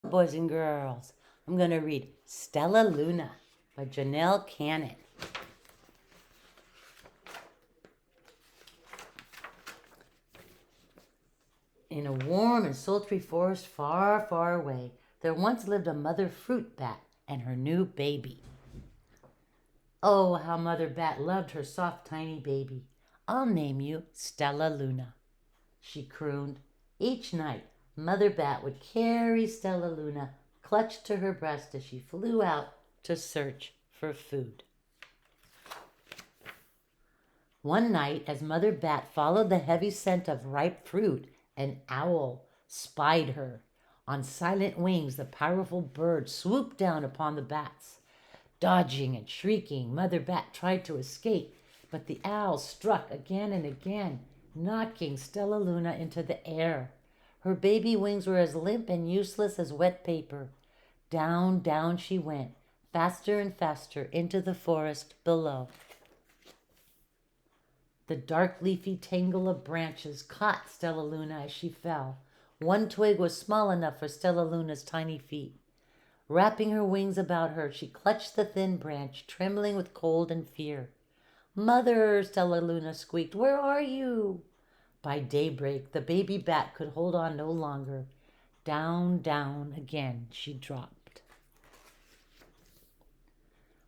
Boys and girls, I'm going to read Stellaluna by Janelle Cannon. In a warm and sultry forest far, far away, there once lived a mother fruit bat and her new baby. Oh, how Mother Bat loved her soft, tiny baby. I'll name you Stellaluna, she crooned. Each night, Mother Bat would carry Stellaluna clutched to her breast as she flew out to search for food. One night, as Mother Bat followed the heavy scent of ripe fruit, an owl spied her. On silent wings, the powerful bird swooped down upon the bats. Dodging and shrieking, Mother Bat tried to escape, but the owl struck again and again, knocking Stellaluna into the air. Her baby wings were as limp and useless as wet paper. Down, down she went, faster and faster into the forest below. The dark leafy tangle of branches caught Stellaluna as she fell. One twig was small enough for Stellaluna's tiny feet. Wrapping her wings about her, she clutched the thin branch, trembling with cold and fear. "Mother," Stellaluna squeaked, "where are you?" By daybreak, the baby bat could hold on no longer. Down, down again she dropped.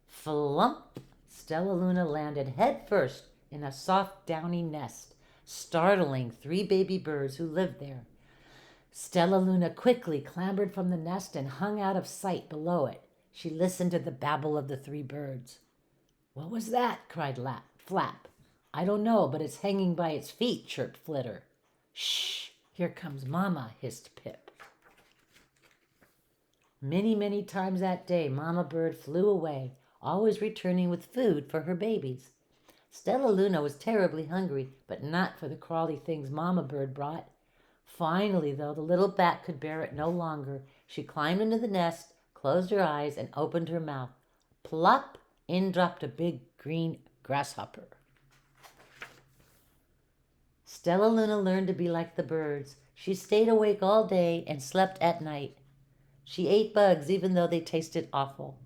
Flump! Stellaluna landed head first in a soft, downy nest, startling 3 baby birds who lived there. Stellaluna quickly clambered from the nest and hung out of sight below it. She listened to the babble of the 3 birds. "What was that?" cried Flap. "I don't know, but it's hanging by its feet," chirped Flitter. "Shh! Here comes Mama," hissed Pip. Many, many times that day, Mama Bird flew away, always returning with food for her babies. Stellaluna was terribly hungry, but not for the crawly things Mama Bird brought. Finally, though, the little bat could bear it no longer. She climbed into the nest, closed her eyes, and opened her mouth. Plop! In dropped a big green grasshopper. Stellaluna learned to be like the birds. She stayed awake all day and slept at night. She ate bugs even though they tasted awful.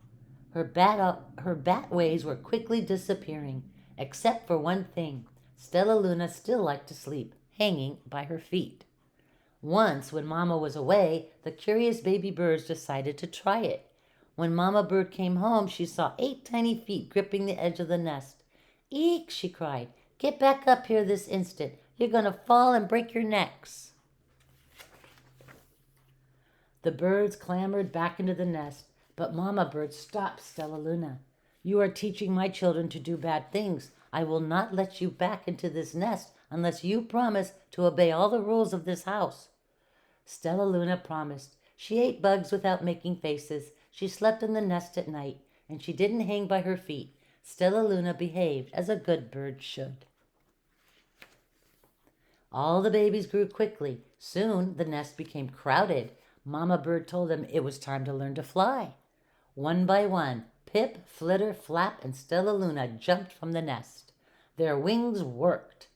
Her bat ways were quickly disappearing, except for one thing. Stellaluna still liked to sleep, hanging by her feet. Once, when Mama was away, the curious baby birds decided to try it. When Mama Bird came home, she saw 8 tiny feet gripping the edge of the nest. "Eek!" she cried. "Get back up here this instant. You're going to fall and break your necks." The birds clambered back into the nest, but Mama Bird stopped Stellaluna. "You are teaching my children to do bad things. I will not let you back into this nest unless you promise to obey all the rules of this house." Stellaluna promised. She ate bugs without making faces. She slept in the nest at night, and she didn't hang by her feet. Stellaluna behaved as a good bird should. All the babies grew quickly. Soon the nest became crowded. Mama Bird told them it was time to learn to fly. One by one, Pip, Flitter, Flap, and Stellaluna jumped from the nest. Their wings worked.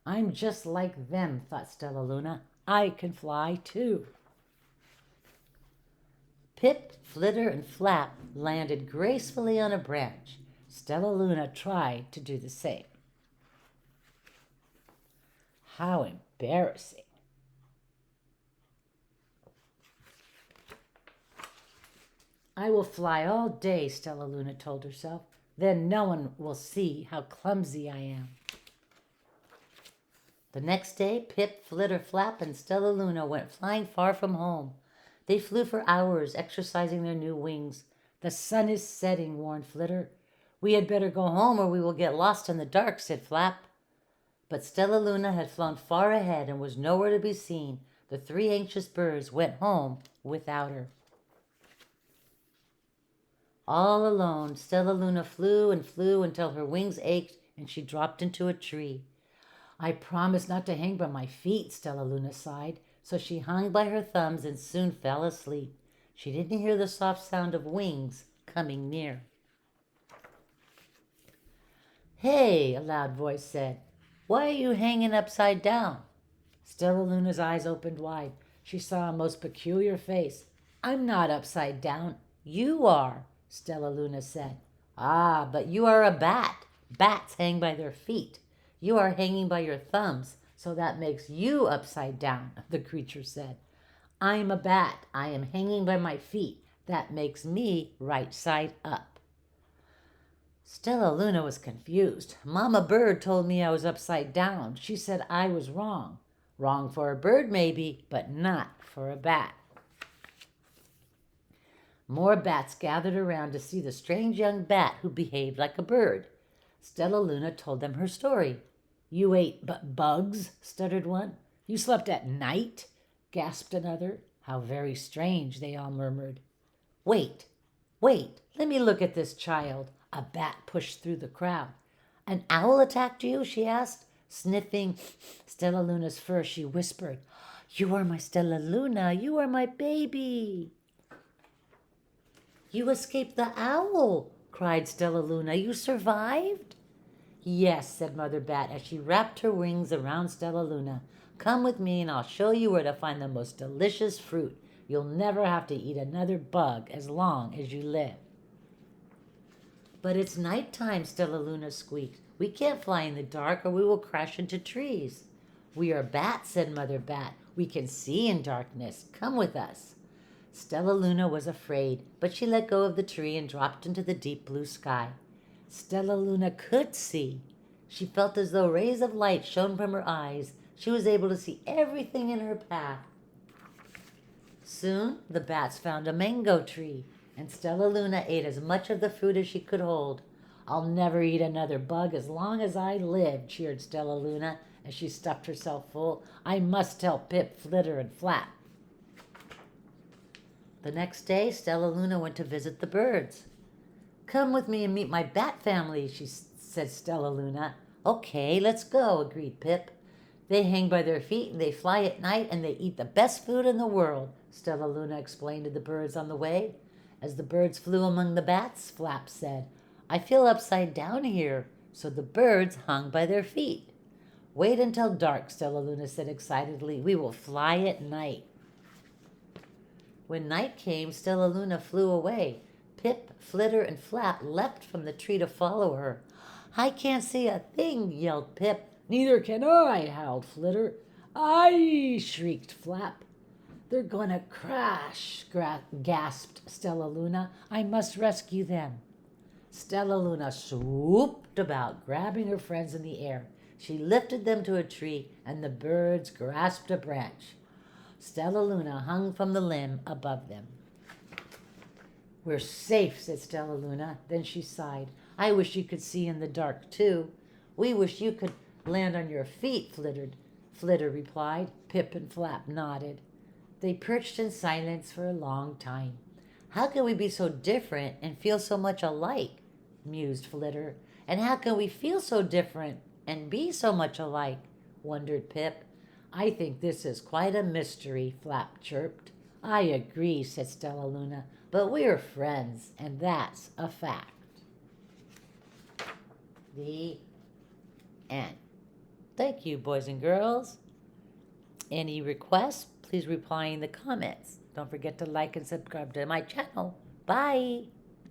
"I'm just like them," thought Stellaluna. "I can fly too." Pip, Flitter, and Flap landed gracefully on a branch. Stellaluna tried to do the same. How embarrassing. "I will fly all day," Stellaluna told herself. "Then no one will see how clumsy I am." The next day, Pip, Flitter, Flap, and Stellaluna went flying far from home. They flew for hours, exercising their new wings. "The sun is setting," warned Flitter. "We had better go home or we will get lost in the dark," said Flap. But Stellaluna had flown far ahead and was nowhere to be seen. The 3 anxious birds went home without her. All alone, Stellaluna flew and flew until her wings ached and she dropped into a tree. "I promised not to hang by my feet," Stellaluna sighed. So she hung by her thumbs and soon fell asleep. She didn't hear the soft sound of wings coming near. "Hey," a loud voice said. "Why are you hanging upside down?" Stellaluna's eyes opened wide. She saw a most peculiar face. I'm not upside down. You are, Stellaluna said. Ah, but you are a bat. Bats hang by their feet. You are hanging by your thumbs, so that makes you upside down, the creature said. I'm a bat. I am hanging by my feet. That makes me right side up. Stellaluna was confused. Mama Bird told me I was upside down. She said I was wrong. Wrong for a bird, maybe, but not for a bat. More bats gathered around to see the strange young bat who behaved like a bird. Stellaluna told them her story. You ate bugs, stuttered one. You slept at night, gasped another. How very strange, they all murmured. Wait, wait, let me look at this child. A bat pushed through the crowd. An owl attacked you? She asked. Sniffing Stellaluna's fur, she whispered, You are my Stellaluna, you are my baby. You escaped the owl, cried Stellaluna. You survived? Yes, said Mother Bat as she wrapped her wings around Stellaluna. Come with me and I'll show you where to find the most delicious fruit. You'll never have to eat another bug as long as you live. But it's night time, Stellaluna squeaked. We can't fly in the dark or we will crash into trees. We are bats, said Mother Bat. We can see in darkness. Come with us. Stellaluna was afraid, but she let go of the tree and dropped into the deep blue sky. Stellaluna could see. She felt as though rays of light shone from her eyes. She was able to see everything in her path. Soon the bats found a mango tree, and Stellaluna ate as much of the fruit as she could hold. I'll never eat another bug as long as I live, cheered Stellaluna as she stuffed herself full. I must tell Pip, Flitter, and Flap. The next day, Stellaluna went to visit the birds. Come with me and meet my bat family, said Stellaluna. Okay, let's go, agreed Pip. They hang by their feet and they fly at night and they eat the best food in the world, Stellaluna explained to the birds on the way. As the birds flew among the bats, Flap said, I feel upside down here, so the birds hung by their feet. Wait until dark, Stellaluna said excitedly. We will fly at night. When night came, Stellaluna flew away. Pip, Flitter, and Flap leapt from the tree to follow her. I can't see a thing, yelled Pip. Neither can I, howled Flitter. Aye, shrieked Flap. They're going to crash, gasped Stellaluna. I must rescue them. Stellaluna swooped about, grabbing her friends in the air. She lifted them to a tree, and the birds grasped a branch. Stellaluna hung from the limb above them. We're safe, said Stellaluna. Then she sighed. I wish you could see in the dark, too. We wish you could land on your feet, Flitter replied. Pip and Flap nodded. They perched in silence for a long time. How can we be so different and feel so much alike? Mused Flitter. And how can we feel so different and be so much alike? Wondered Pip. I think this is quite a mystery, Flap chirped. I agree, said Stellaluna, but we're friends, and that's a fact. The end. Thank you, boys and girls. Any requests, please reply in the comments. Don't forget to like and subscribe to my channel. Bye.